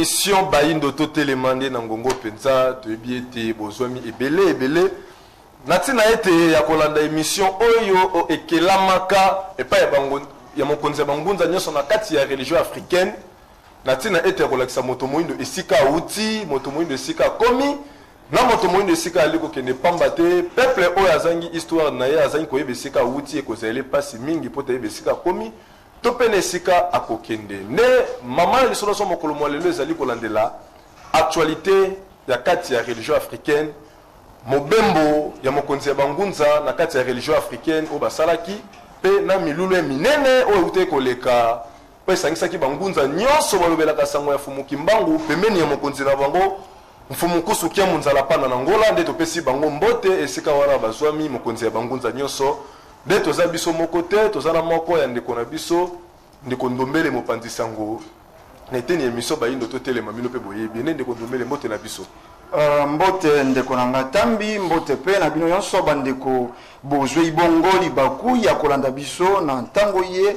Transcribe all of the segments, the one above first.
émission Bayindo Totelemande Nangongo Penza to ebiete bozwami ebele natina ete ya kolanda émission oyo ekelamaka epa ya bango ya mokonzi bangunza nyoso na kati ya religion africaine natina ete kolakisa moto moindo esika uti moto moindo esika komi na moto moindo esika aliko kende pamba te peuple oyo azangi histoire na ye azangi koyeba esika uti ekozele pasi mingi pota yeba esika komi to pene esika akokende ne mama lisolo so mokolo mwalelo ezali kolandela actualité ya kati ya religion africaine mobembo ya mokonzi ya bangunza na kati ya religion africaine o basalaki pe na milulu minene o ute koleka pe sangisaki bangunza nyonso balobelaka sango ya fumuki mbangu pembeni ya mokonzi na bango mfumukusu kia munzala pana na ngola nde topesi bango mbote esika wana bazwami mokonzi ya bangunza nyonso nde toza biso moko te tozala moko ya ndeko na biso ndeko ndombele mopanzi sango na eteni émission Bayindo Totelema mino pe boyebi ne ndeko ndombele mbote na biso mbote ndeko na ngatambi mbote pe na bino yonso bandeko bozwe ibongoli baku ya kolanda biso na ntango ye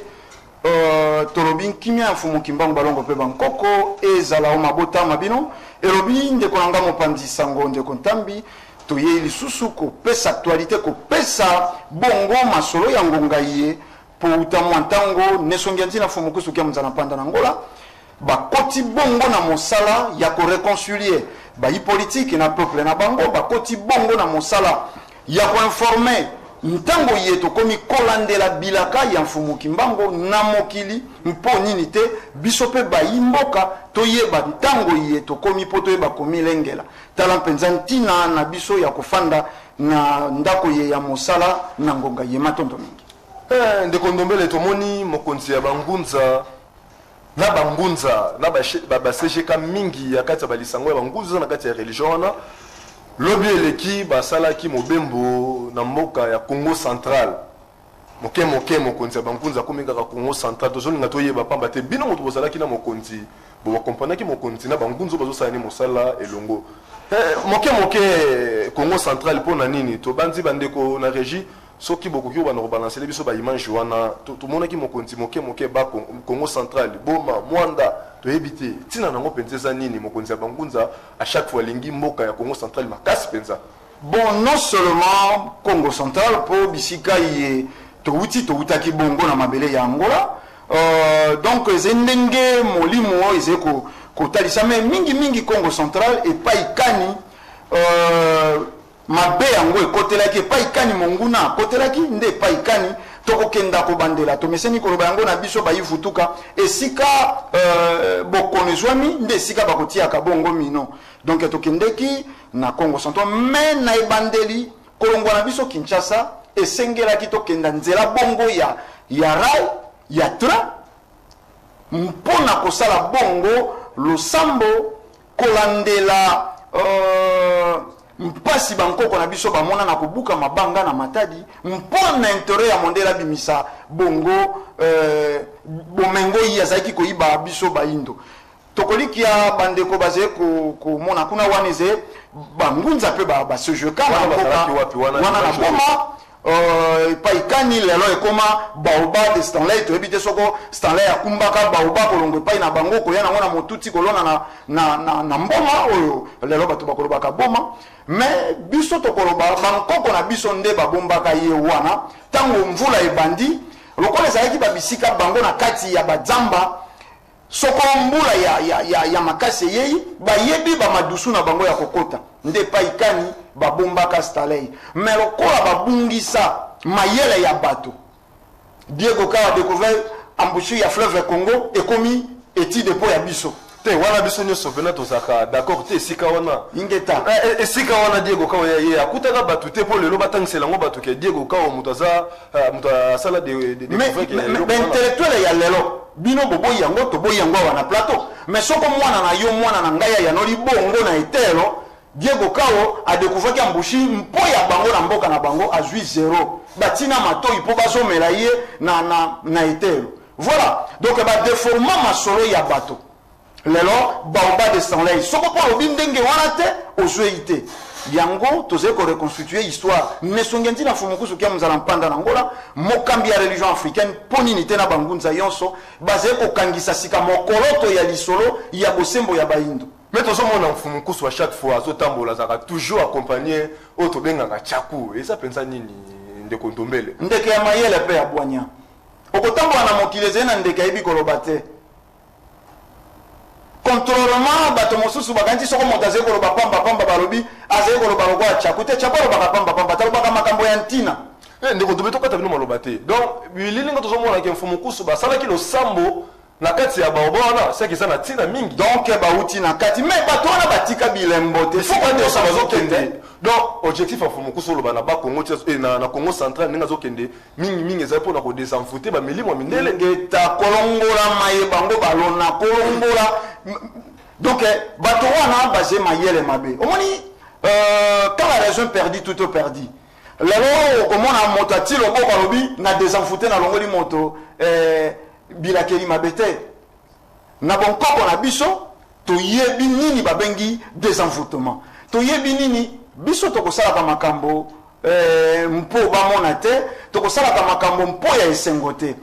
tolobi kimia mfumuki mbangu balongo pe bankoko ezala o mabota mabino elobi ndeko na nga mopanzi sango ndeko ntambi toye lisusu kopesa actualité kopesa bongo masolo ya ngonga ye po utamwa ntango nesongi ntina fumukusu kia mzana panda na ngola bakoti bongo na mosala ya ko réconcilier bayi politique na peuple na bango bakoti bongo na mosala ya ko informer ntango ye to komi kolandela bilaka ya mfumuki mbango na mokili mpo nini te biso pe bayi mboka toyeba ntango ye to komi po toyeba komi lengela tala mpenza ntina na biso ya kofanda na ndako ye ya mosala na ngonga ye matondo mingi ndeko ndombele tomoni mokonzi ya bangunza na bangunza na basejeka mingi ya kati ya balisango ya bangunza na kati ya religion wana lobi eleki basalaki mobembo na mboka ya Congo central moke mokonzi ya bangunza komi kaka Congo central tozolinga toyeba pamba te bino moto bozalaki na mokonzi bo bakompanaki mokonzi na bangunza bazosala ni mosala elongo moke Congo central mpo na nini tobanzi bandeko na régie soki bokoki bana rebalancer biso ba image wana tomonaki mokonzi moke ba Congo central boma mwanda toyebite tina nango penza nini mokonzi ya bangunza à chaque fois lingi mboka ya Congo central makasi penza bon non seulement Congo central po bisika ye to utaki bongo na mabele ya Angola donc zendenge molimo ezeko kotalisa me mingi Congo central et pas ikani mabe yango ekotelaki epai kani monguna kotelaki nde epai kani tokokenda kobandela tomeseni koloba yango na biso bayivutuka esika bokonezwami nde esika bakotiaka bongo mino donc tokendeki na Congo central me na ebandeli kolongwa na biso Kinshasa esengelaki tokenda nzela bongo ya rail ya train mpona kosala bongo losambo kolandela mpasi bankoko na biso bamona na kobuka mabanga na matadi mpona intérêt ya mondela bimisa bongo bomengo yi azaki koyiba biso Bayindo tokoliki ya bandeko baze komona kuna waneze bangunza pe basejeka wana na boma paikani lelo ekoma baoba de Stanley to ebite soko Stanley akumbaka baoba kolongo pai na bango ko yana ngona motuti kolona na mboma oyo lelo batu bakolobaka boma mais biso to koloba bankoko na biso nde babombaka ye wana tango mvula ebandi lokola ezalaki babisika bango na kati ya badzamba soko mbula ya makase yeyi bayebi bamadusu na bango ya kokota nde paikani babombaka Stanley mais lokola babungisa mayele ya bato Diego Kawa découvert embouchure ya fleuve Congo ekomi eti dépôt ya biso te wana biso nyonso vena tozaka d'accord te esika wana ingeta esika wana Diego Kawa ye akutaka bato te po lelo batangisela ngo bato ke Diego Kawa muto asala de intellectuel ya lelo bino boboyi yango toboyi yango wana plateau mais soko mwana na yo mwana na ngai ya noli bongo na etelo Diego Kawa a découvert qu'embouchi mpo ya bango na mboka na bango a jui zéro batina matoi po bazomela ye na etelo voilà donc ba déforma masolo ya bato lelo baoba de Stanley soko po lobi ndenge wana te ozweite yango tozali ko reconstituer histoire nesongenzi na fumukusu kia muzala mpanda na ngola mokambi ya religion africaine ponini te na bangunza yonso bazali kokangisa sika mokoloto ya lisolo ya bosembo ya bayindo. Mais tout ça, mon fumukusu à chaque fois, zo tambola zaka toujours accompagné auto benganga chaku et ça pensa nini ndeko ndombele ndeke ya mayele pe ya bwanya okotambola na mokili zena ndeke yebi koloba te contrôlement bato mosusu bakanti soko moto azali koloba pamba balobi azali koloba lokwa chaku te chaku alobaka pamba talobaka makambo ya ntina ndeko ndombe tokata bino maloba te donc bililinga tozomona ke fumukusu basalaki losambo na kati ya baoba wana seki eza na ntina mingi donc bauti na kati mais bato wana batika bilembo te fokandeosa bazokende donc objectif ya fumukusu oloba na bakongo na congo central ndenge azokende mingi ezali mpona kodesenfute bamilimo ya mindele ngeta kolongola maye bango balona kolongola donc bato wana baze mayele mabe omoni quand la raison perdit tout est perdu lelo okomona moto ati loboko alobi na desenfute na longoli moto bilakeli mabe te na bonkoko na biso toyebi nini babengi desenfoutement toyebi nini biso tokosalaka makambo mpo bamona te tokosalaka makambo mpo ya esengo te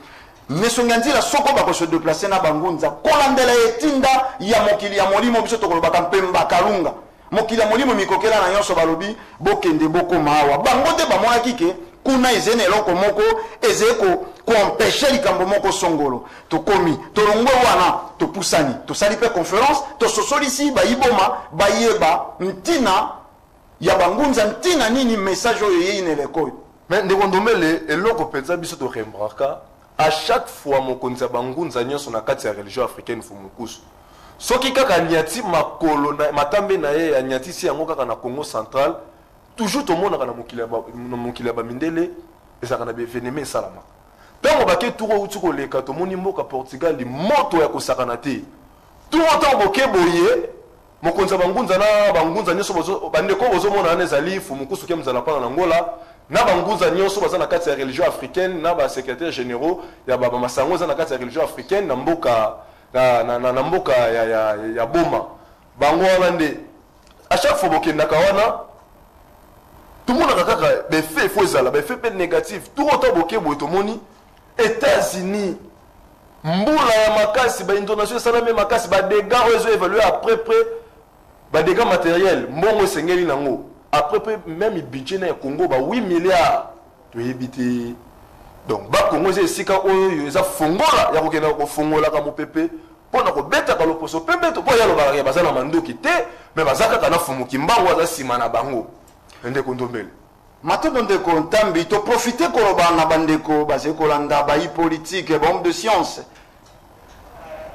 nesonga nzela soko bakose déplacer na bangunza kolandela etinda ya mokili ya molimo biso tokolobaka mpemba kalunga mokili ya molimo mikokela na nyonso balobi bokende bokoma awa bango te bamonaki ke kuna ezene eloko moko ezeko koempêcher likambo moko songolo tokomi tolongwe wana topusani tosali pe conférence tososolisi bayiboma bayeba ntina ya bangunza ntina nini message oyo yeineleko mais ndeko ndomele eloko penza biso torembraka à chaque fois mokonzi ya bangunza nyonso na kati ya religion africaine fumukusu soki kaka niati makolo na matambe na ye aniatisi yango kaka na Congo central toujours tomonaka na mokili ya bamindele ezalaka na baevenema esalamaka ntango bake turo uti koleka tomoni mboka Portugal moto ya kosakana te turo ntango boke boye mokonzi ya bangunza na bangunza nyonso bandeko bozomona wana ezali fumukusu ke mzala mpana na ngola na bangunza nyonso baza na kati ya religion africaine na basecrétaire généraux ya bamasango eza na kati ya religion africaine na mboka na mboka ya boma bango wana nde à chaque fois bokendaka wana tomonaka kaka befe efo ezala befe mpe négatif tout autant boke boye tomoni États-Unis mbula ya makasi baintonation esalami makasi badega oyo ezoévalue après près badega matériel mbongo esengeli nango après près même budget na ya Congo ba 8 milliards toyebi te donc bakongo eza esika oyo eza fongola ya kokenda kofongolaka mopepe mpona kobetaka loposo pembe to mpo ya lobaka baza na mandoki te me baza kaka na fumuki mbango aza nsima na bango ndeko ndombele matondo ndeko ntambi toprofite koloba na bandeko bazali kolanda bayi politique bahomme de science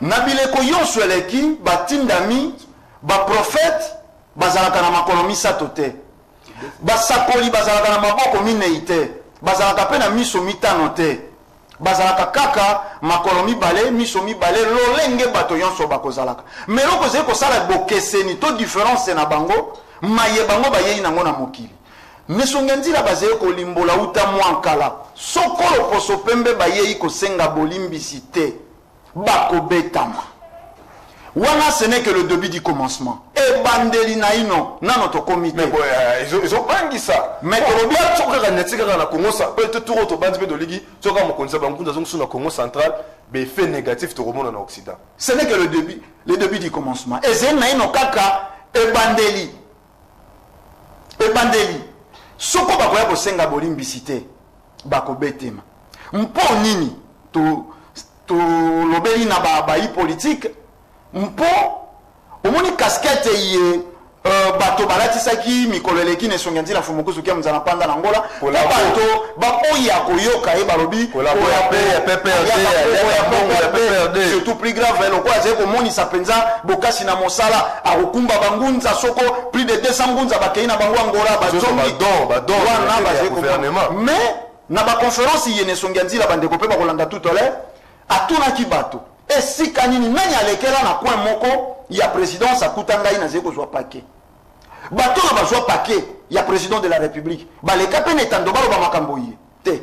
na bileko yonso eleki batindami baprofete bazalaka na makolo misato te basakoli bazalaka na maboko minei te bazalaka mpe na miso mitano te bazalaka kaka makolo mibale miso mibale lolenge bato nyonso bakozalaka me eloko ezali kosala bokeseni to différence na bango maye bango bayei nango na mokili nesonga nzila bazali kolimbola uta mwa nkala sokolo poso pembe bayei kosenga bolimbisi te bakobetama wana ce n'est que le début du commencement ebandeli na ino nano tokomi te ezobangisa mais tolobi atokaka neti kaka na Congo peut-être turo tobandi mpe toligi soka mokonzi ya bangunza zongisu na Congo central befe négatif tokomona na Occident ce n'est que le début du commencement ezeli na ino kaka ebandeli soko bakoya kosenga bolimbisi te bakobetema mpo nini tolobeli na bayi politique mpo omoni casquette ye bato balatisaki mikolo eleki nesonga nzila fumukusu kia mzala mpanda na ngola bato baoya koyoka ye balobi surtout plus grave eloko azali komonisa mpenza bokasi na mosala akokumba bangunza soko plus de 200 ngunza bakei na bango angola bazongiwana bazali komona mais na baconférence ye nesonga nzila bandeko mpe bakolanda tout à l'heure atunaki bato esika nini nani alekela na coin moko ya présidence akuta ngai nazali kozwa paquet bato na bazwa paquet ya président de la république baleka mpe netando baloba makambo ye te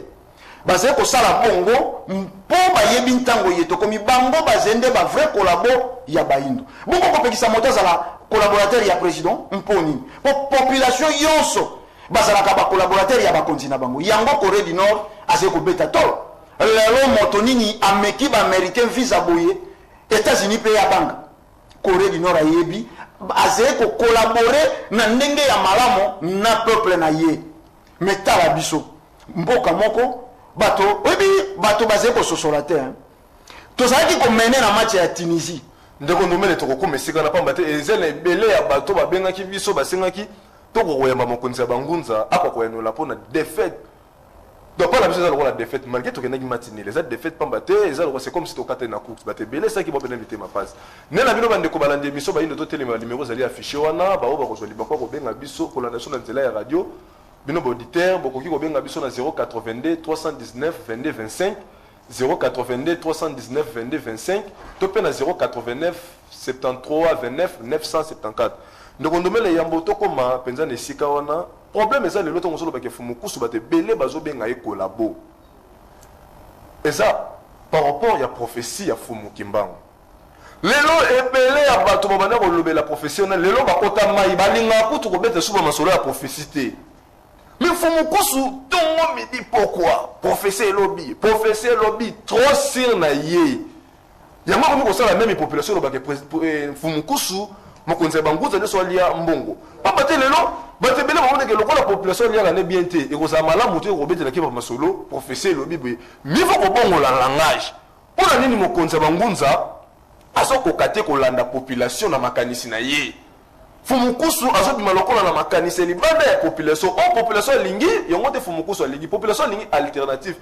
bazali kosala bongo mpo bayebi ntango ye tokomi bango bazende bavrai kolabo ya bayindo bongo kopekisa moto azala collaborateur ya président mponi po population yonso bazalaka ba collaborateur ya bakonzi na bango yango Corée du Nord aze ko beta tolo lelo moto nini ameki ba américain visa boye États-Unis pe ya banga Corée du Nord ayebi aze ko collaborer na ndenge ya malamo na peuple na ye metala biso mboka moko bato oyebi bato baze ko sosola te tozalaki komene na match ya Tunisie ndeko ndomele tokokoma esika na pamba te ezele ebele ya bato babengaki biso basengaki tokokoyamba mokonzi ya bangunza akokoyanola mpona défaite donc pas la biso eza lokola défaite malgré tokendaki matinele eza défaite pamba te eza lokola c'est comme si tokata na course bato ebele esaki bopena bitema pasi nde na bino bandeko balandi émission bayindo totelema numéro ezali affiché wana bao bakozwa libakwa kobenga biso kolanda biso na nzela ya radio bino baauditeur bokoki kobenga biso na 082 319 22 25 082 319 22 25 topé na 089 73 29 974 ndeko ndomele yambo tokoma penza na esika wana problème eza lelo tongo solo bake fumukusu bate belé bazobenga ekolabo eza par rapport ya prophétie ya fumu kimbango lelo ebele ya bato babana kolobela professionnel lelo bakota mai balinga kutu kobeta suba masolo ya prophétie te mais fumukusu tongo midi pourquoi prophétie lobby trop sur na ye yango komi kosala même population lobake fumukusu mokonzi banguza nde so alia mbongo papa te lelo bato ebele bamoneke lokola population aliaka ne bien te ekozala malamu te ekobetela ke bamasolo professeur elobi boye mifo kobongola langage mpona nini mokonzi bangunza azokoka te kolanda population na makanisi na ye fumukusu azobima lokola na makanisi libanda ya population o population elingi yango te fumukusu alingi population elingi alternative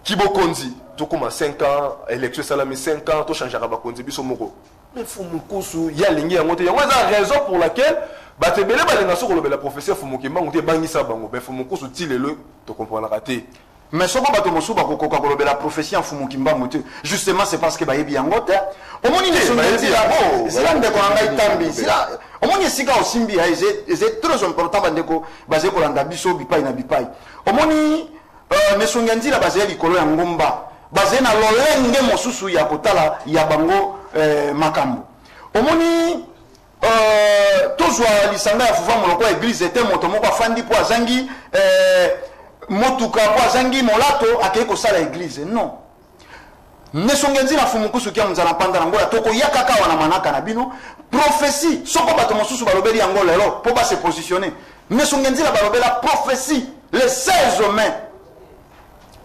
kibokonzi tokoma 5 ans élection esalami 5 ans tochangeaka bakonzi biso moko mais fumukusu ya lingi yango te yango eza raison pour laquelle bato ebele balinga so kolobela professeur fumukimbangu te ebangisa bango mais fumukusu ti lelo tokomprenaka te mais soko bato mosusu bakokoka kolobela prophétie ya fumukimbangu te justement c'est parce que bayebi yango te omoni zila ndeko na ngai tambi omoni esika osimbi ya eze très important bandeko baze kolanda biso bipai na bipai omoni nesongi ya nzela bazali likolo ya ngomba bazali na lolenge mosusu ya kotala ya bango makambo omoni tozwa lisanga ya fufa moloko ya église ete moto moko afandi po azangi motuka po azangi molato akei kosala église non nesongi ya nzela fumukusu kia monzala mpanda nango ya tokoya kaka wana manaka na bino prophétie soko bato mosusu balobeli yango lelo po base positionner nesongi ya nzela balobela prophétie le 16 mai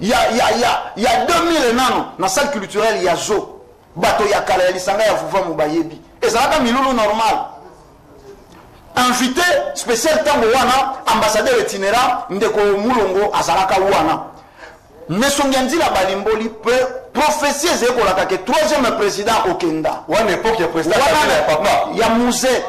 il y a 2000 nano na salle culturelle ya zo bato ya kala ya lisanga ya fufa mubayebi ezalaka milulu normal invité spécial tango wana ambassadeur itinérant ndeko mulongo azalaka wana nesongi ya nzela balimboli prophétie ezekolaka ke 3e président okenda wana époque ya président ya papa ya musée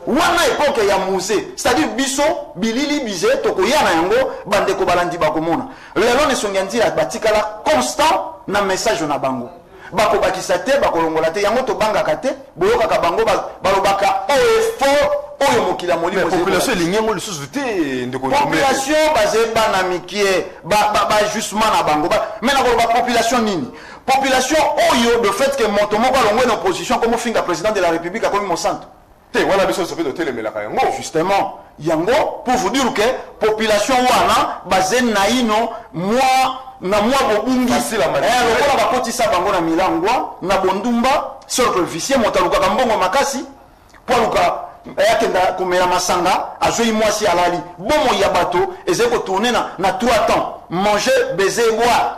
wana époque ya musée c'est-à-dire biso bilili bize tokoya na yango bandeko balandi bakomona lelo nesongi ya nzela batikala constant na message na bango bakobakisa te bakolongola te yango tobangaka te boyokaka bango balobaka oyo fort oyo mokila molimo population elingi yango lisusu te ndeko population bazeba na mikie bajustement na bango mais nakoloba population nini population oyo de fait que moto moko alongwe na opposition comme finga président de la république akomi mosanto te wana biso sope totelemelaka yango justement yango pour vous dire que population wana baze na ino na mwa bobungi lokola bakotisa bango na milangwa na bondumba cercle officier moto alukaka mbongo makasi po aluka ayakenda komela masanga azwi mwasi alali bomo ya bato eze kotourne na 3 temps manger baiser boire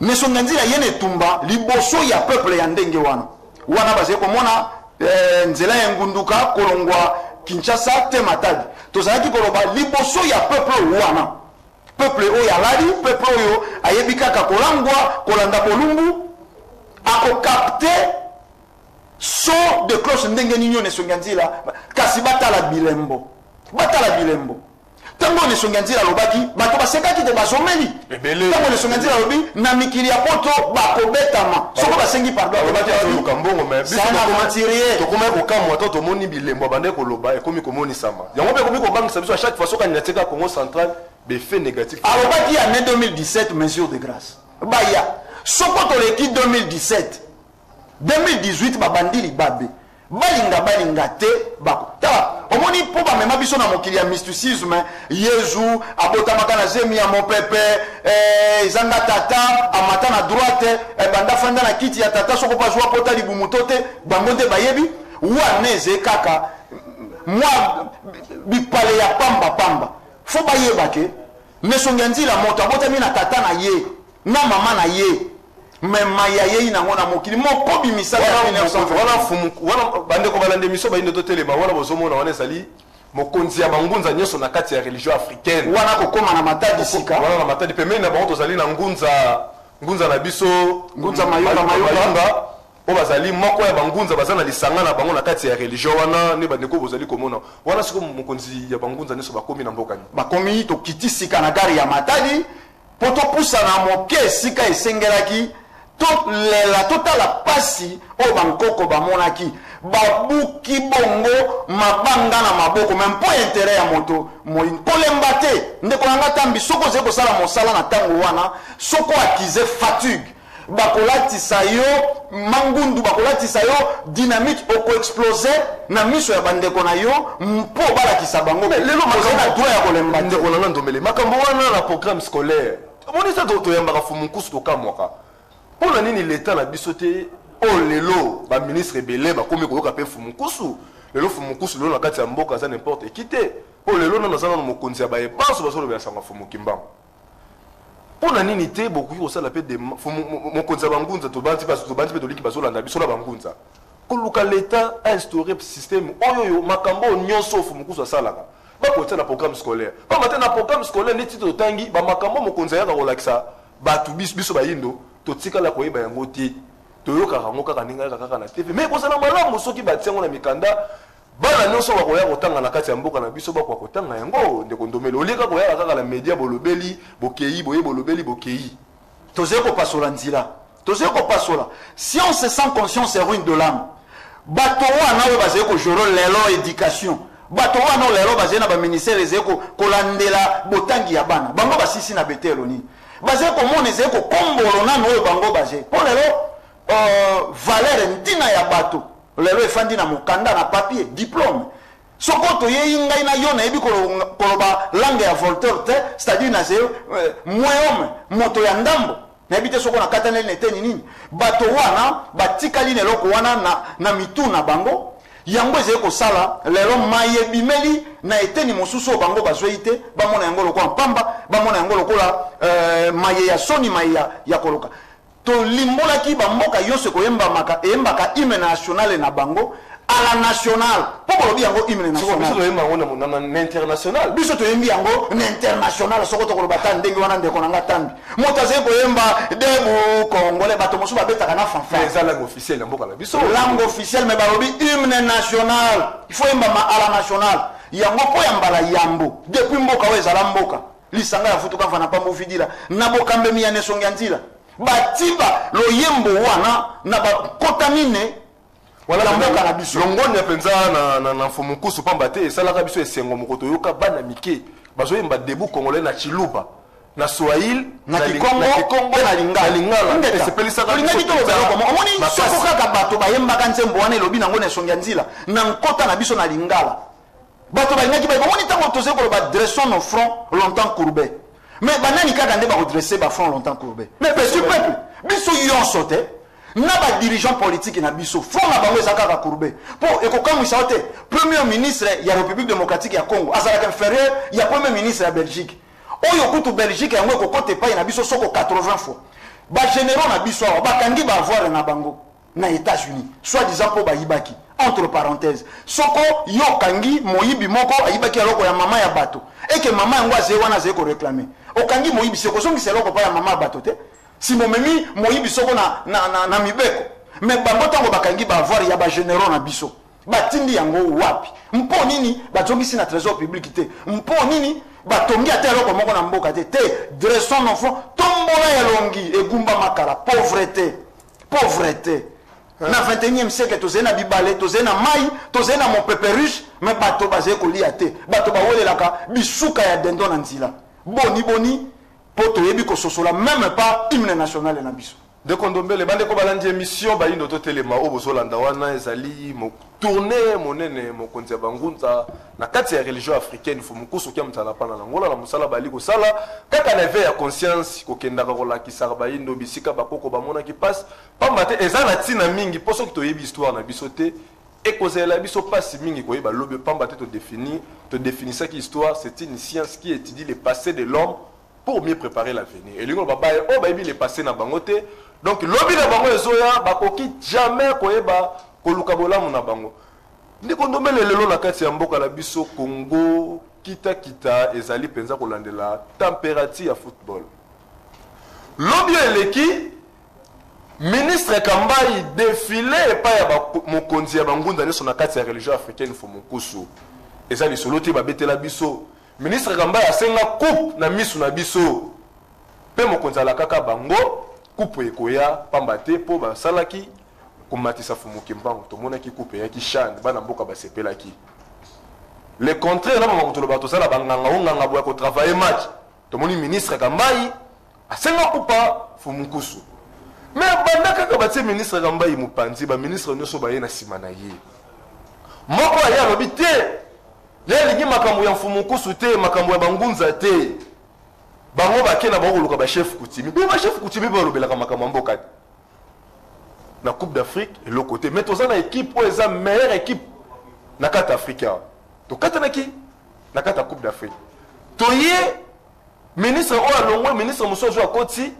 nesonga nzela yene etumba liboso ya peuple ya ndenge wana baze komona nzela ya ngunduka kolongwa Kinshasa te Matadi tozalaki koloba liboso ya peuple wana peuple oyo alali peuple oyo ayebi kaka kolangwa kolanda bolumbu akokapte son de cloche ndenge nini nesongi ya nzela kasi batala bilembo tango nesongi ya nzela alobaki bato basekaki te bazomeli tango nesongi ya nzela alobi na mikili ya poto bakobetama soko basengi pardon tokomai kokamwa to tomoni bilembo abandai koloba ekomi komonisama yango mpe ekomi kobangisa biso à chaque fois soki aniatika Congo central befaits négatifs alobaki année 2017 mesure de grâce baya soko toleki 2017 2018 babandi libabe balinga te bako tala omoni po ba mema biso na mokili ya mysticisme Yesu abotamaka na zemi ya mopepe ezanga tata amata na droite banda fanda na kiti ya tata soko pa zwa pota libumu tote bango nde bayebi waneze kaka mwa bipale ya pamba fo bayeba ke mesongi nzila moto abotami na tata na ye na mama na ye mema ya ye na ngona mokili moko bimisala ya 1900 wana bande ko balande miso bainde to telema wana bozomona wana sali mokonzi ya bangunza nyoso na kati ya religion africaine wana kokoma na matadi sika wana na matadi pemeni na bango tozali na ngunza na biso ngunza mayonga o bazali moko ya bangunza bazana lisanga na bango na kati ya religion wana ne bandeko bozali komona wana siko mokonzi ya bangunza nyoso bakomi na mboka ni bakomi to kitisika na gari ya matadi poto pusa na moke sika esengelaki to lela totala pasi o bankoko bamonaki babuki bongo mabanga na maboko même po intérêt ya moto moyin kolemba te ndeko nanga tambi soko ze kosala mosala na tango wana soko akize fatigue bakolatisa yo mangundu bakolatisa yo dynamite oko exploser na miso ya bandeko na yo mpo balakisa bango lelo na droit ya kolemba ndeko nanga ndomele makambo wana na programme scolaire monisa to yambaka fumunkusu to kamwaka pona nini l'état na biso te o lelo ba ministre ebele bakomi koyoka pe fumunkusu lelo fumunkusu lelo na kati ya mboka za n'importe qui te o lelo na nazana na mokonzi ya baye baso basolo bya sanga fumukimbango pona nini te bokuki kosala pe de mokonzi ya bangunza to banti pe toliki bazolanda biso na bangunza koluka l'état a instauré système oyo makambo nyonso fumukusu asalaka bakotia na programme scolaire pamba te na programme scolaire neti totangi bamakambo mokonzi ayaka kolakisa bato biso bayindo totikala koyeba yango te toyokaka yango kaka ndenge ayaka kaka na tv me kozala malamu soki batiango na mikanda bana nyonso bakoya kotanga na kati ya mboka na biso bakoya kotanga yango ndeko ndomeli olieka koyaka kaka na media bolobeli bokei boye bolobeli bokei tozali kopasola nzela tozali kopasola science sans conscience et ruine de l'âme bato wana oyo bazali kojoro lelo éducation bato wana lelo bazali na baministère ezali kolandela botangi ya bana bango basisi na betelo nini bazali komona ezali kokombolo nano oyo bango bazali mpo lelo valeur ntina ya bato lelo efandi na mokanda na papier diplôme soko toyeyi ngai na yo nayebi koloba langue ya Voltaire te c'est-à-dire na zeo moyome moto ya ndambo nayebi te soko na kataneli na eteni nini bato wana batikali na eloko wana na mitu na bango yango ezali kosala lelo maye bimeli na eteni mosusu oyo bango bazwei te bamona yango lokola mpamba bamona yango lokola maye ya soni maye ya koloka tolimbolaki bamboka nyonso koyembaka eyembaka hymne nationale na bango à la nationale po bolobi yango hymne national biso toyembi yango na international soko tokoloba ta ndenge wana ndeko nanga tambi moto azali koyemba debu congolais bato mosusu babetaka na fanfare eza langue officielle ya mboka na biso langue officielle me balobi hymne national il faut yembama à la nationale yango po ya mbala yambo depuis mboka oyo ezala mboka lisanga ya futuka mfana pambo vidila na bokambemi ya nesongi ya nzila batiba loyembo wana na bakota mine wala mboka na biso longoni ya penza na fumukusu pamba te esalaka biso esengo moko toyoka bana mike bazoyemba debu congolais na chiluba na swahili na kikongo na lingala esepelisaka omoni soko kaka bato bayembaka nzembo wana elobi nango na esongi ya nzila na nkota na biso na lingala bato balingaki bayeba omoni ntango tozali koloba dressons nos fronts longtemps courbés mais banani kaka nde bakodresse bafront longtemps courbés mais besu peuple biso yonso te na badirigeant politique na biso front na bango eza kaka courbé mpo ekokamwisa yo te premier ministre ya république démocratique ya congo azalaka inférieur ya premier ministre ya belgique oyo kutu belgique yango ekokota epai na biso soko 80 fois bagénéraux na biso awa bakangi bavoire na bango na états-unis soit disant mpo bayibaki entre parenthèses soko yo okangi moyibi moko ayibaki eloko ya mama ya bato eke mama yango azali wana azali koréclame okangi moyibi se kozongisa eloko mpa ya mama ya bato te si momemi moyibi soko na mibeko me bango ntango bakangi bavoire ya bagénéraux na biso batindi yango wapi mpo nini bazongisi na trésor public te mpo nini batongi ata eloko moko na mboka te te dressons nos fronts tombola elongi egumba makala pauvreté na 21e siècle tozali na bibale tozali na mai tozali na mopepe riche me bato bazali kolia te bato bawelelaka bisuka ya dendo na nzila boni mpo toyebi kososola même pas hymne national na biso de kondombele bande ko balandi émission ba ino to telema o bozolanda wana ezali mo tourner monene mo konza bangunza na kati ya religion africaine fo mukusu kya mtala pana na ngola na musala bali ko sala kaka na veille ya conscience ko kenda ka kola kisaka ba ino bisika bakoko ba mona ki passe pamba te ezana tina mingi poso ki to yebi histoire na bisote et kozela biso passe mingi ko yeba lobe pamba te to définir ça qui histoire c'est une science qui étudie le passé de l'homme pour mieux préparer l'avenir et lingo baba o ba yebi le passé na bangote. Donc, lobby na bango ezoya bakoki jamais koyeba koluka bolamu na bango. Ndi kondomele lelo na kati ya mboka la biso Congo kita ezali penza kolandela température ya football. Lobby eleki ministre Kambai défilé pa ya mokonzi ya bangunda neso na kati ya religion africaine fo mokusu. Ezali soloti ba betela biso. Ministre Kambai asenga coupe na misu na biso. Pe mokonzi ala kaka bango coupe ekoya pambate po ba salaki komatisa fumuki mbango to monaki coupe ya ki chan bana mboka ba sepelaki le contraire na mama to lobato sala banganga onganga boya ko travailler match to moni ministre Kambai asenga kupa fumukusu mais bandaka ka batie ministre Kambai mupanzi ba ministre nyoso ba yena simana ye moko ya lobite le lingi makambo ya fumukusu te makambo ya bangunza te bango bakena bakoluka ba chef Koutimi ba chef Koutimi ba lobelaka makambo mboka na Coupe d'Afrique et le côté mais tozana équipe o eza meilleure équipe na carte africaine to katana ki na carte Coupe d'Afrique toye ministre o alongwe ministre musozo akoti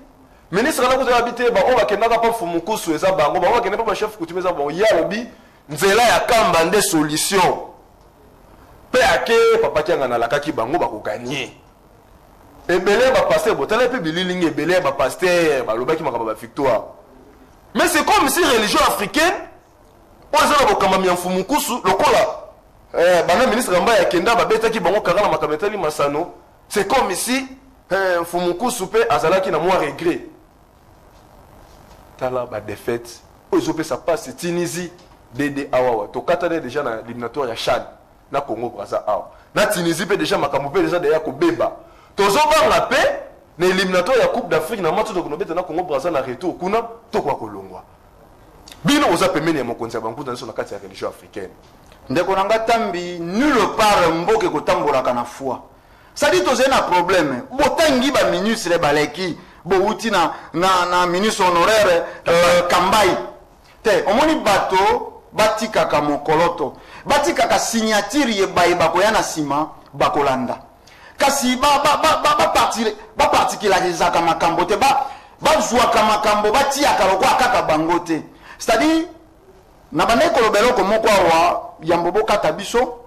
ministre na kozo habité ba o bakenda ka pa fumukusu eza bango ba bakenda pa chef Koutimi eza bango ya lobi nzela ya kamba nde solution pe ake papa kianga na lakaki bango ba ko gagner. Ebele ba pasteur botala pe bililingi ebele ba pasteur ba lobaki makaba ba victoire. Mais c'est comme si religion africaine oza ba kamba mi mfumukusu lokola bana ministre Kambai akenda ba betaki bango kangana makametali masano c'est comme si mfumukusu pe azalaki na moi regret. Tala ba défaite ozo pe ça passe Tunisie Dede awawa to katane déjà na éliminatoire ya Chad na Congo Brazza awa. Na Tunisie pe déjà makambo pe déjà déjà ko beba. Tozobanga pe na éliminatoire ya Coupe d'Afrique na match de Konobeta na Congo Brazza na retour kuna to kwa kolongwa. Bino oza pemeni ya mokonzi ya bankuta na kati ya religion africaine. Ndeko nanga tambi nulle part mboke kotambola kana foi. Ça dit toze na problème. Botangi ba ministre baleki bo uti na ministre honoraire Kambai. Te omoni bato batika ka mokoloto. Batika ka signature ye baye bakoya na sima bakolanda. Kasi ba particulariser ka makambo te ba zwa ka makambo batia ka lokwa kaka bangote. C'est-à-dire na bane kolobelo ko moko wa yambobo kata biso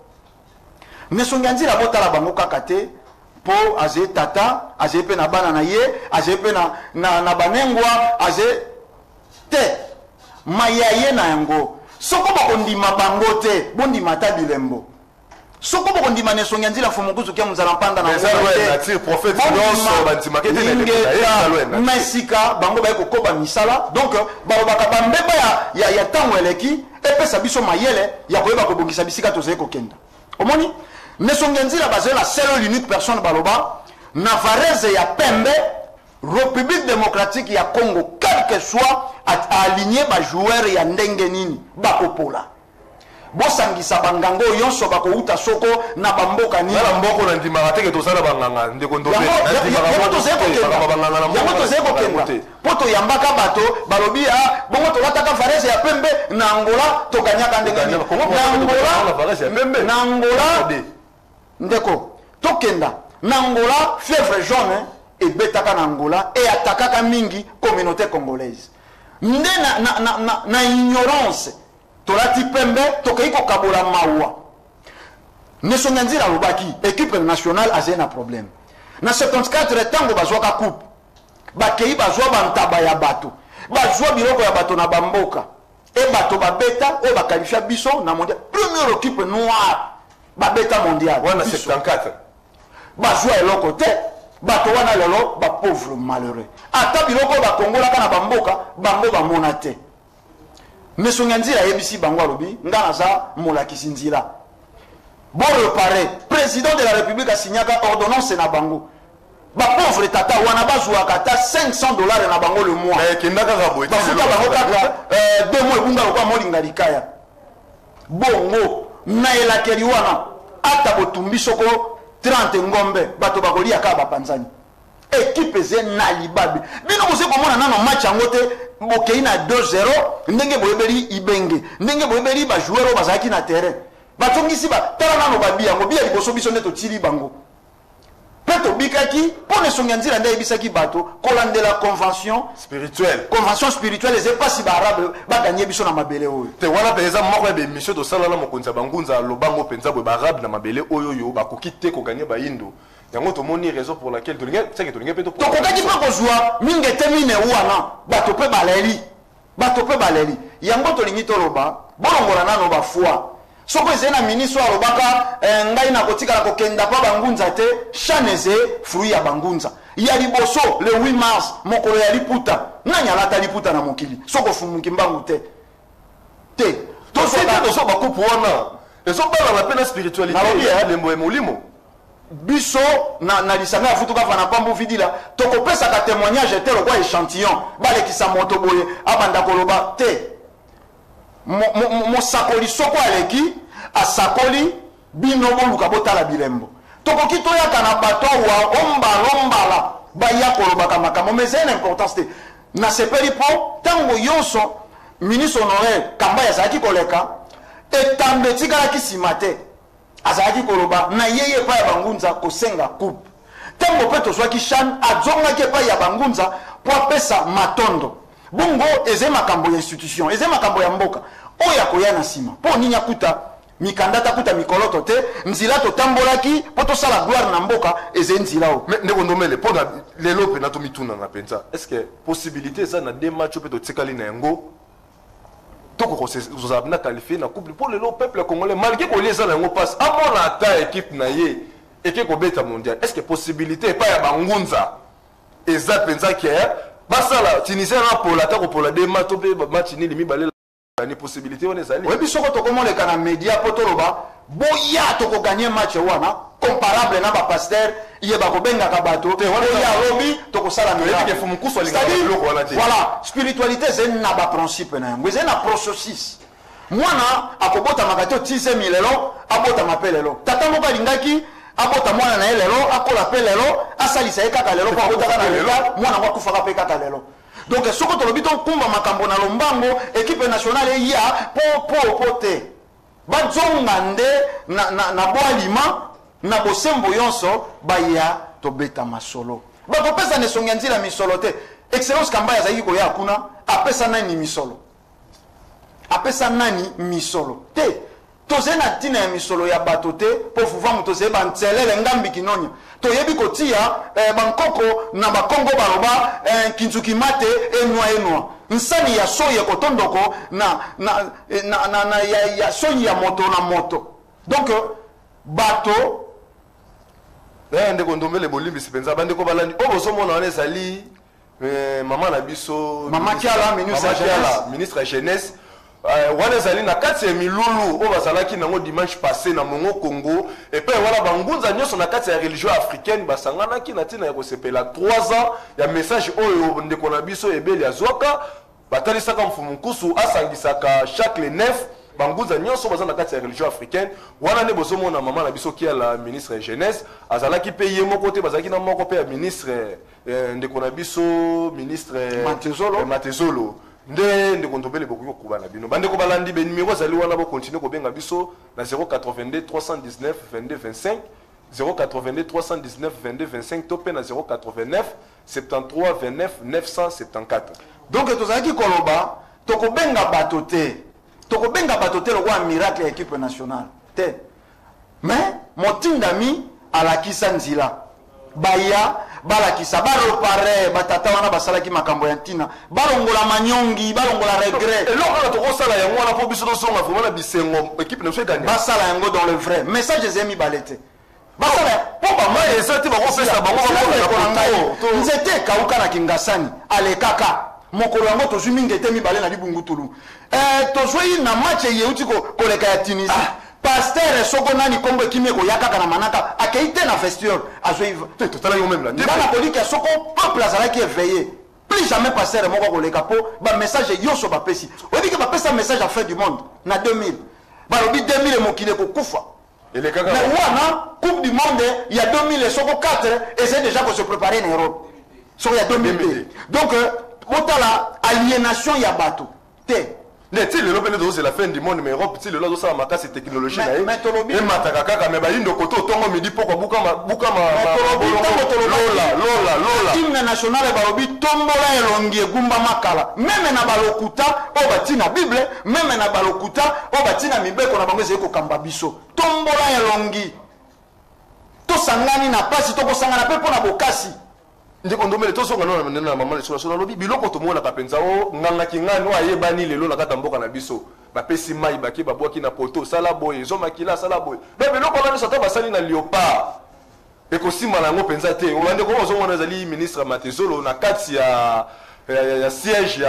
nesonganzi la bota la bango kaka te po aze tata aze pe na bana na ye aze pe na banengwa aze te mayaye na yango soko bakondima bango te bondi mata bilembo soko bakondima nesonganzi la fumukuzu kya muzala mpanda na te prophète nyonso bandima kete na mesika bango ba ko koba misala donc ba bambeba ya tango eleki epesa biso mayele ya koyeba kobongisa bisika tozali kokenda omoni nesongenzi la basé la seule unique personne baloba na varese ya pembe République démocratique ya Congo quel que soit aligné ba joueur ya ndenge nini bakopola bosangisa bangango yonso bakouta soko na bamboka ni na mboko na ndimaka teke tosala banganga ndeko ndobe poto yambaka bato balobi ya bongo tolataka varese ya pembe na Angola tokanyaka ndenge nini na Angola ndeko tokenda na Angola fièvre jaune ebetaka na Angola et atakaka mingi communauté congolaise nde na ignorance tolati pembe tokeiko kabola mawa nesonganzi la lobaki équipe nationale azena problème na 74 tango bazwaka coupe bakei bazwa bantaba ya bato bazwa biloko ya bato na bamboka e bato babeta o bakalifia biso na mondial première équipe noire babeta mondial wana 74 bazwa eloko te bato wana lelo ba pauvre malheureux ata biloko bakongolaka na bamboka bango bamona te Mesonga nzila yebisi bango alobi ngana za molakisi nzila bon reparé président de la République a signé ordonnance na bango ba pauvre tata wana bazwaka ata 500 dollars na bango le mois kendaka kabo bafuta bango kaka 2 mois ebunga lokwa molinga likaya bongo na elakeli wana ata botumbi soko 30 ngombe bato bakolia kaka bapanzani équipe eze na libabi bino bose komona nano match yango te bokei na 2-0 ndenge boyebeli ibenge ndenge boyebeli ba joueur bazaki na terrain batongisi ba tala nano babi yango bia liboso biso nde totili bango peto bikaki pone songa nzira nde ebisaki bato kolandela convention spirituelle eze pasi ba arabe ba gagner biso na mabele oyo te wana peza moko ya émission to sala na mokonza bangunza lobango penza bo ba arabe na mabele oyo yo ba kokite ko gagner ba indo yango to moni raison pour laquelle to linga c'est que to linga peto to kokaki pa kozwa mingi temine wana bato pe baleli yango to lingi to loba bolongola nano ba foi soko ezena ministre alobaka ngai na kotika la kokenda pa bangunza te chaneze fruit ya bangunza ya liboso le 8 mars mokolo ya liputa nanya lata liputa na mokili soko fumuki mbangu te to so ba coupe wana ezo bala la peine spiritualité lembo ya molimo biso na lisanga ya futuka fana pambu vidila tokopesa ka témoignage te lokwa échantillon balekisa moto boye abanda koloba te mosakoli soko aleki asakoli bino boluka botala bilembo tokoki toyaka na bato wa ombala baya kolobaka makambo mais c'est une importance te na sepeli po tango yonso ministre honoraire kamba yazalaki koleka etambe etikalaki nsima te azalaki koloba na yeye epai ya bangunza kosenga coupe tango mpe tozwaki chan adzongaki epai ya bangunza po apesa matondo bongo eze makambo ya institution eze makambo ya mboka oyo akoya na nsima mpo nini akuta mikanda takuta mikoloto te nzila totambolaki po tosala gloire na mboka eze nzila o ndeko ndomele mpo na lelo mpe natomituna na mpenza est ce que possibilité eza na 2 match mpe totikali na yango tokokozala na qualifié na couple mpo lelo peuple congolais malgré kolia eza na yango mpasi amona ata équipe na ye eke kobeta mondial est ce que possibilité epai ya bangunza eza mpenza ke basala tunisien na pola ata kopola 2 match to mpe match nini mibale ni possibilité wana ezali oyebi soko tokomoneka na média po toloba boya tokoganye match wana comparable na bapaster ye bakobengaka bato oya lobi tokosala voilà spiritualité eze na baprincipe na yango eze na processus mwana akobotamaka te otisemi lelo abotama mpe lelo tata moko alingaki abota mwana na ye lelo akola mpe lelo asalisa ye kaka lelo po abotaka na lelo mwana ngo akufaka mpe kaka lelo donc soko tolobi tokumba makambo na lombango équipe nationale eya po te bazonga nde na boalima na bosembo yonso baya tobeta masolo bakopesa nesongi ya nzela misolo te excellence kamba azalaki koya kuna apesa nani misolo te toze na ntina ya misolo ya bato te po fuvangu tozeye banzelele ngambi kinonya toyebi kotia bankoko na bakongo baloba kinzuki mate enwa nsani ya soyi ekotondoko ya soyi ya moto na moto donc bato ndeko ndombele bolimbisi mpenza bandeko balandi oyo bozomona wana ezali mama na biso mama Kiala ministre ya jeunesse wana ezali na kati ya milulu oyo bazalaki nango dimanche passé na mongo Congo epe wana bangunza nyonso na kati ya religion africaine basanganaki na ntina ya kosepela 3 ans ya message oyo ndeko na biso ebeli azwaka batalisaka mfumu nkusu asangisaka chaque le 9 bangunza nyonso baza na kati ya religion africaine wana nde bozomona mama na biso Kiala ministre ya jeunesse azalaki mpe ye moko te bazalaki na moko mpe ya ministre ndeko na biso ministre Matezolo nde ndeko ndombele bokoki kokubana bino bandeko balandi benimero azali wana bokontinue kobenga biso na 082 319 22 25 082 319 22 25 to mpe na 089 73 29 974 donc tozalaki koloba tokobenga bato te lokwa miracle ya équipe nationale te mais motindami alakisa nzila baya balakisa barepare batata wana basalaki makambo ya ntina balongola manyongi balongola regret eloko wana tokosala yango wana mpo biso tosonga vraimen na bisengo équipe naso eganye basala yango dans le vrai message eze mibale te basala mpo bamai eza te bakopesa bango nzete ekauka na kingasani alekaka mokolo yango tozwi mingi ete mibale na libungutulu tozwi na match eyeuti koleka ya Tunisie pasteur soko nani kombo kimeko yakaka na manaka akeite na festival azoiva totala yo même là ndana koliki ya soko peuple azalaki éveillé plus jamais pasteur moko koleka po ba message yoso ba pesi odi ke ba pesa message à fin du monde na 2000 balobi 2000 mokile ko kufa et les kaka mais wana coupe du monde il y a 2000 soko 4 et c'est déjà pour se préparer en Europe soko il y a 2000 donc botala aliénation ya bato te. Mais tu sais, c'est la fin du monde, mais Europe, tu sais, le lot de ça, c'est technologie. Mais tu sais, mais bayi ndo koto tongo me dit pourquoi buka lola. Hymne national balobi tombola elongi egumba makala. Même na balokuta o batina Bible, même na balokuta o batina mibeko na bango ezeko kamba biso. Tombola elongi. To sangani na pasi to ko sangana pe pona bokasi. Ndeko ndomele to songa na na mama le solo lobi biloko to mona kapenza o nganga kingano ayebani lelo na kata mboka na biso ba pesi mai baki ba bwaki na poto sala boy zo makila sala boy be biloko na biso to basali na Léopard e ko sima na ngo penza te o ndeko zo mona zali ministre Matezolo na kati ya siège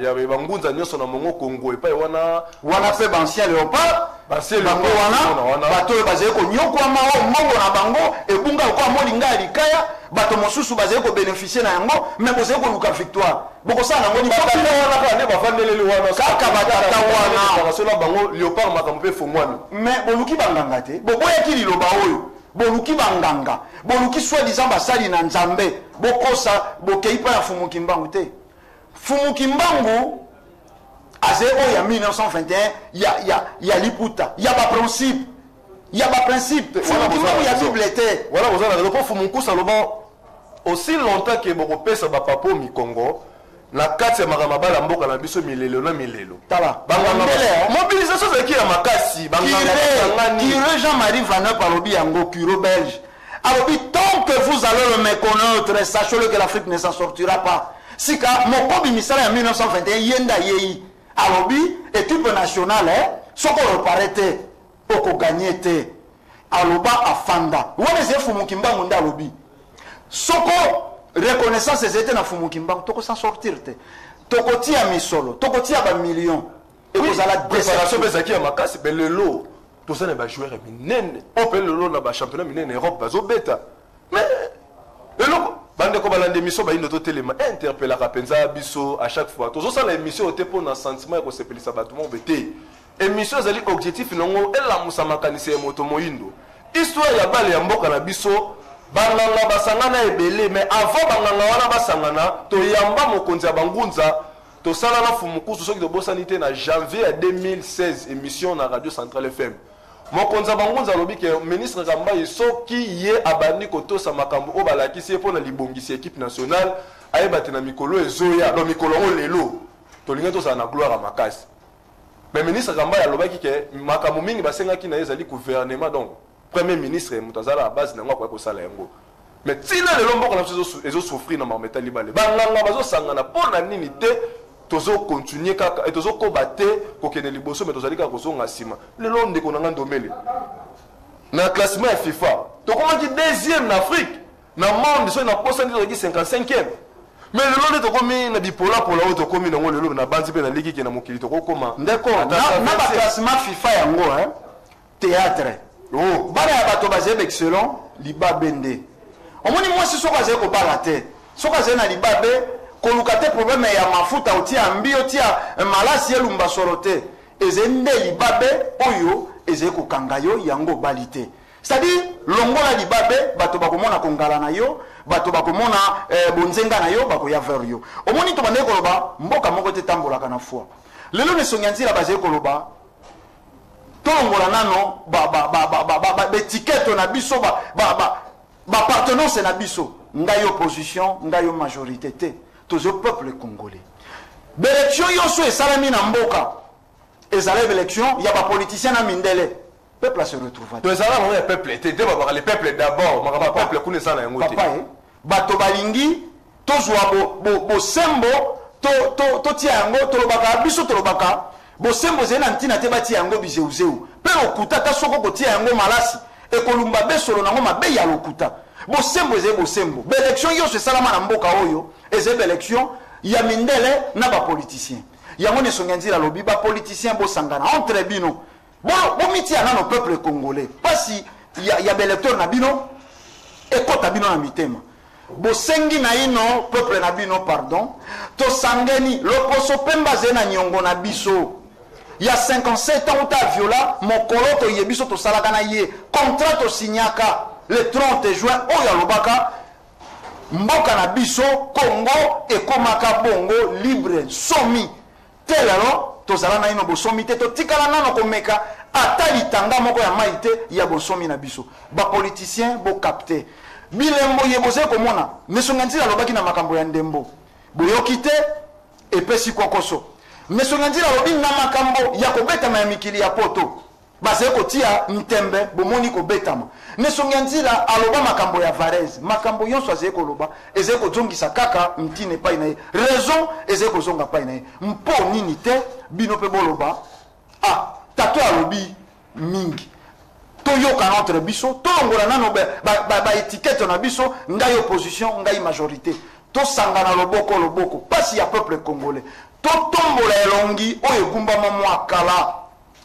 ya bangunza nyoso na mongo Congo e pa wana pe bancien Léopard bancien bango wana bato bazé ko nyokwa ma mongo na bango e bunga ko molinga likaya bato mosusu bazé ko bénéficier na yango mais bozé ko luka victoire boko sana ngoni bakata wana ka ne bafandele wana kaka batata wana basola bango Léopard makambo pe fongwana mais boluki banganga te boboya ki liloba oyo boluki banganga boluki soi-disant basali na nzambe bokosa bokei pa ya fumuki mbangu te fumuki mbangu aze o ya 1921 ya liputa ya ba principe fumuki mbangu ya bible te voilà vous avez le fumuku saloba aussi longtemps que boko pesa ba papo mi Congo na kati ya makamabala mboka na biso milelo na milelo tala mobilisation c'est qui ya makasi Curé Jean-Marie Vaneur parobi yango Curo belge alobi tant que vous allez le méconnaître sachez-le que l'Afrique ne s'en sortira pas sika mokobi misala ya 1921 yenda yei alobi équipe nationale soko reparete oko gagner te aloba afanda wana ze fumuki mbangu nda alobi soko reconnaissance ezete na fumuki mbangu toko s'en sortir te toko tia misolo toko tia ba millions et vous allez préparation bezaki ya makasi be lelo to ça ne ba joueur minene opel lelo na ba championnat minene Europe bazo beta mais lelo bande ko balande émission ba indo to telema interpellera penza biso à chaque fois tozo ça la émission ote pour na sentiment ko sepelisa bato mo bete émission zali objectif nongo ela musamakanisi ya moto moindo histoire ya bale ya mboka na biso banganga basangana ebele mais avant banganga wana basangana to yamba mokonzi ya bangunza to sala na fumukusu soki to bosani te na janvier 2016 émission na radio centrale FM mokonzi ya bangunza lobi ke ministre Kambai soki ye abandi ko tosa makambo o balakisi po na libongisi équipe nationale ayebate na mikolo ezoya do mikolo ngo lelo to linga to sa na gloire makasi mais ministre Kambai alobaki ke makambo mingi basengaki na ezali gouvernement donc premier ministre mutazala à base nango kwa kosala yango mais tina lelo mboko na ezo souffrir na mameta libale banganga bazo sangana pona nini te tozo continuer kaka et tozo kobater kokene liboso mais tozali kaka kozonga sima lelo ndeko nanga ndomele na classement ya FIFA tokomaki deuxième na Afrique na monde so na posa ndito ki 55e mais lelo ndito komi na bipola pola o to komi nango lelo na banzi pe na ligi ke na mokili to kokoma ndeko na ba classement FIFA yango théâtre oh bana ya bato bazebe excellent libabende omoni mwasi soko azali kobala te soko azali na libabe koluka te problème ya mafuta otia mbi otia malasi elumba soro te ezende libabe oyo ezali kokanga yo yango bali te c'est-à-dire longola libabe bato bakomona kongala na yo bato bakomona bonzenga na yo bakoya vers yo omoni to bande koloba mboka moko te tambolaka na foi lelo ne sonyanzira bazali koloba tongola nano étiquette na biso appartenance na biso ngai opposition ngai majorité te tozo peuple congolais élection yoso esalami na mboka ezala élection ya ba politicien na mindele peuple se retrouve to ezala mo peuple te ba le peuple d'abord makaba peuple kuna sana yango te papa bato balingi tozwa bo sembo to tia yango tolobaka biso tolobaka bosembo zena ntina te batia yango bizeuzeu pe okuta ta soko kotia yango malasi ekolumba besolo nango mabe ya lokuta bosembo ze bosembo élection yoso salama na mboka oyo eze élection ya mindele na ba politicien yango ne songanzira lobi ba politicien bo sangana entre bino bon miti ana no peuple congolais pasi ya belecteur na bino ekota bino na mitema bosengi na ino peuple na bino pardon to sangeni loposo pemba zena nyongo na biso ya 57 ans ta viola mokolo to yebiso to salaka na ye contrat to signaka le 30 juin oyo alobaka mboka na biso Congo ekomaka bongo libre somi telalo to zala na ino bosomi te to tikala nano komeka ata litanga moko ya maite ya bosomi na biso ba politicien bo capter bilembo yeboze komona mesonganzi alobaki na makambo ya ndembo boyoki te epesi kokoso mesonganzi alobi na makambo ya kobetama ya mikili ya poto baze kotia ntembe bomoni kobetama mesonganzi aloba makambo ya Varese makambo yonso aze koloba eze kozongisa kaka mtine pai na ye raison eze kozonga pai na ye mpo nini te bino pe boloba tato alobi mingi toyoka notre biso tolongola nano ba étiquette na biso ngai opposition ngai majorité tosangana loboko pasi ya peuple congolais totombola elongi oyo ekumbama mwa kala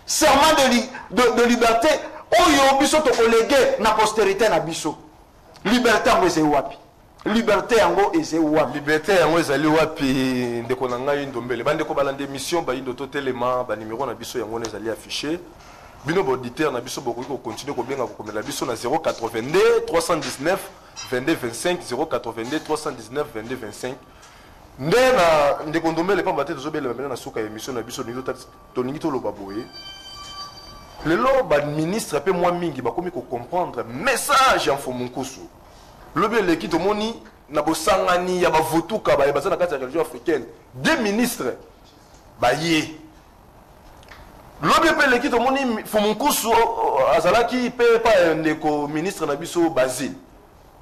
serment de liberté oyo biso tokolege na postérité na biso liberté yango eze wapi liberté yango eze wapi liberté yango ezali wapi ndeko na ngai ndombele bandeko balanda émission bayindo totelema ba numéro na biso yango ezali affiché bino auditeur na biso bokoki continuer kobenga kokomela biso na 082 319 22 25 082 319 22 25 nde na ndeko ndombele pamba te tozobela na suka émission na biso tolingi toloba boye lelo ba ministre pe moi mingi bakomi ko comprendre message en fomunkusu lobe leki tomoni na bosangani ya bavutuka ba bazana kati ya religion africaine des ministres ba ye lobe pe leki tomoni fomunkusu azalaki pe pa ndeko ministre na biso Basile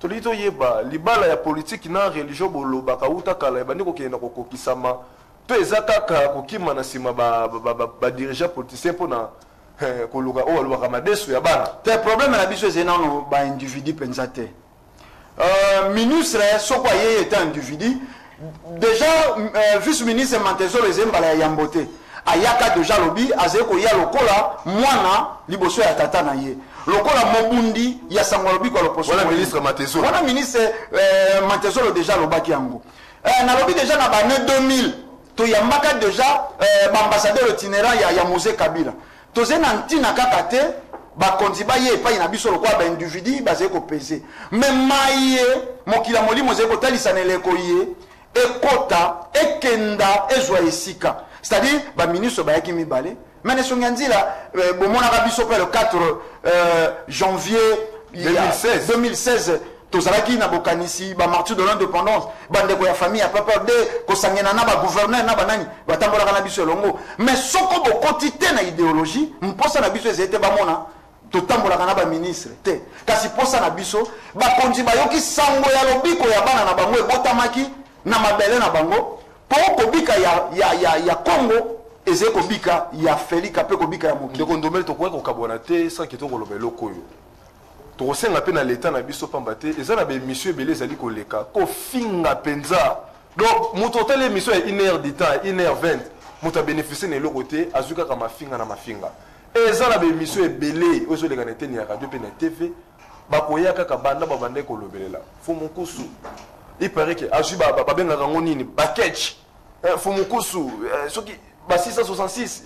tolito yeba libala ya politique na religion boloba kauta kala ba ndeko kenda kokokisama to ezaka kokima na sima ba dirigeant politicien pona koluka o alwa madesu ya bana te problème na biso ezena ba individu pensate ministre soko ye est individu déjà vice ministre Mantezo les embala ya mbote ayaka déjà lobi azeko ya lokola mwana liboso ya tata na ye lokola mobundi ya sango lobi ko loposo wala ministre Mantezo wala ministre Mantezo déjà lobaki yango na lobi déjà na ba 2000 to yambaka déjà ba ambassadeur itinérant ya Mose Kabila tozena ntina kaka te bakonzi baye epai na biso lokola baindividu bazali kopese me maye mokila molimo ezali kotalisa na eleko ye ekota ekenda ezwa esika c'est-à-dire baministre bayaki mibale mene songi ya nzela bomonaka biso mpe le 4 janvier 2016 tozalaki na bokanisi bamartyr de l'indépendance bandeko ya famille ya papa de kosangena na bagouverneur na banani batambolaka na biso elongo mais soko bokoti te na idéologie mposa na biso ezali te bamona totambolaka na baministre te kasi mposa na biso bakonzi bayoki sango ya lobiko ya bana na bango ebotamaki na mabele na bango mpo kobika ya Congo ezali kobika ya Felika mpe kobika ya mokili ndeko ndomeli tokoki kokabwana te sans ke tokoloba eloko oyo tokosenga mpe na leta na biso pamba te eza na baémission ebele ezali koleka kofinga mpenza donc moto otala émission ya 1h du temps 1h20 moto abénéficie na eloko te azwi kaka mafinga na mafinga eza na baémission ebele oyo ezoleka na eteni ya radio mpe na tv bakoya kaka banda babanda ekolobelela fo mokusu ipare ke azwi babengaka yango nini baketch fo mokusu soki ba 666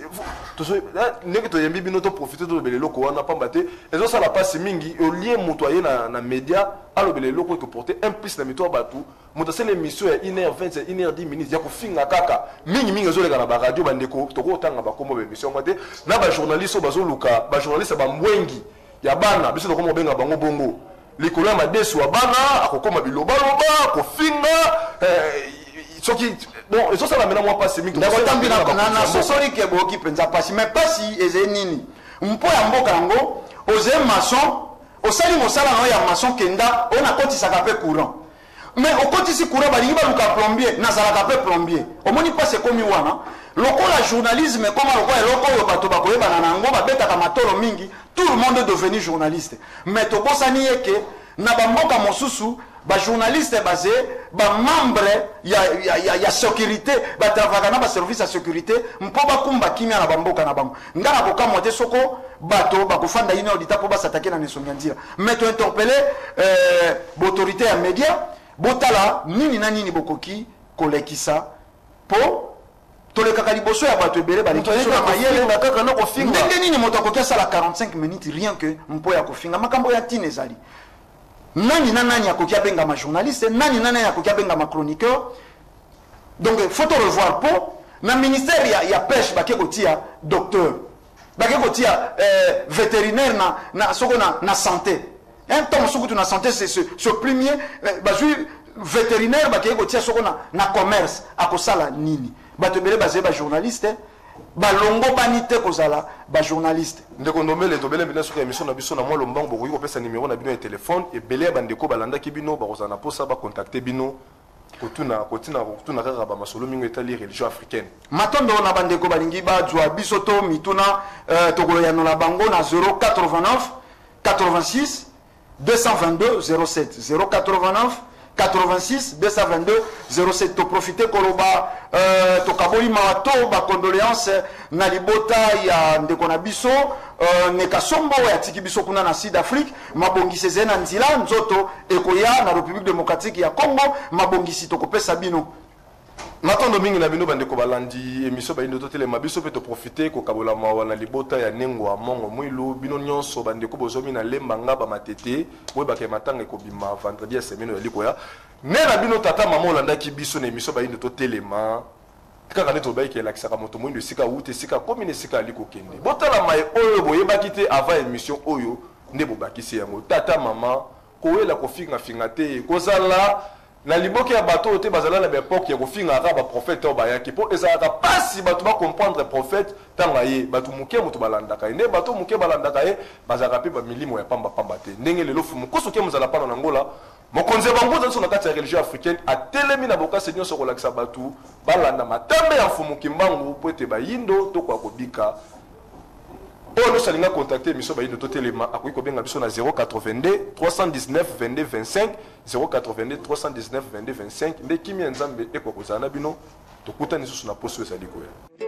ndenge toyembi bino toprofite tolobela eloko wana pamba te ezosala pasi mingi olie moto aye na média alobela eloko ekoporte un plus na mito ya bato moto asala émission ya 1h20 1h10 minutes ya kofinga kaka mingi ezoleka na baradio bandeko tokotanga bakombo baémission yango te na bajournaliste oyo bazoluka bajournaliste bambwengi ya bana biso tokoma obenga bango bongo likolo ya madesu ya bana akokoma bilobaloba kofinga soki bon eso sala mena mwa pasi mingi ndakotambi na sosoli ke boki penza pasi mais pasi eze nini mpo ya mboka yango oze maçon osali mosala na ya maçon kenda ona kotisaka pe courant mais okotisi courant balingi baluka plombier nazalaka pe plombier omoni pasi ekomi wana lokola journalisme ekoma lokola eloko oyo bato bakoyebana na yango babetaka matolo mingi tout le monde est devenu journaliste mais tobosani eke na bamboka mosusu ba journaliste basé ba membre ya sécurité ba travailler na service ya sécurité mpo ba kumba kimia na bamboka na bango ngana ko kamote soko bato ba kufanda ine audita po ba s'attaquer na nesonyanzira mais to interpeller autorité ya média botala nini na nini bokoki kolekisa po tolekaka liboso ya bato ebele balekisa na mayele na kaka na kofinga ndenge nini moto akoki sala 45 minutes rien que mpo ya kofinga makambo ya tine ezali nani na nani akoki abenga ma journaliste nani na nani akoki abenga ma chroniqueur donc faut revoir po na ministère ya pêche bake kotia docteur bake kotia vétérinaire na soko na santé un temps soko tu na santé c'est ce premier bazui vétérinaire bake kotia soko na commerce akosala nini bato bele bazé ba journaliste balongo banite kozala ba journaliste ndeko ndomele to bele bina sur émission na biso na moi lombango bokoki kopesa numéro na bino ya téléphone et bele bandeko balanda ki bino ba kozana posa ba contacter bino kotuna kaka ba masolo mingo etali religion africaine matondo na bandeko balingi ba jwa biso to mituna tokoloya na bango na 089 86 222 07 089 86 222 07 to profiter koloba to kaboli mato ba condoléances na libota ya ndeko na biso ne kasombo ya tiki biso kuna na Sud Afrique mabongisi zena nzila nzoto ekoya na République démocratique ya Congo mabongisi to kopesa bino matondo mingi na bino bandeko balandi émission ba inoto tele mabiso pe to profiter ko kabola mawa na libota ya nengo a mongo mwilu bino nyonso bandeko bozomi na lemba ngaba matete boy ba ke matanga ko bima vendredi ya semaine ya likoya ne na bino tata mama olanda ki biso na émission ba inoto telema kaka neto ba ke lakisa ka moto mwindo sika ute sika komine sika aliko kende botala mai oyo boyeba kite avant émission oyo nde bobakisi yango tata mama koela ko finga te kozala na liboki ya bato te bazala na époque ya kofinga ka ba prophète o bayaki po ezalaka pasi bato ba comprendre prophète tanga ye bato muke moto balandaka ne bato muke balandaka ye bazaka pe ba milimo ya pamba te ndenge lelo fumu koso ke muzala pana na ngola mokonze bango za na kati ya religion africaine atelemi na boka senyo so kolakisa bato balanda matambe ya fumu kimbangu po ete bayindo to kwa kobika oyo salinga contacter miso bayindo to telema akoki kobenga biso na 082 319 22 25 082 319 22 25 nde kimi ya nzambe ekwa kozala na bino tokutani susu na poso ezali koya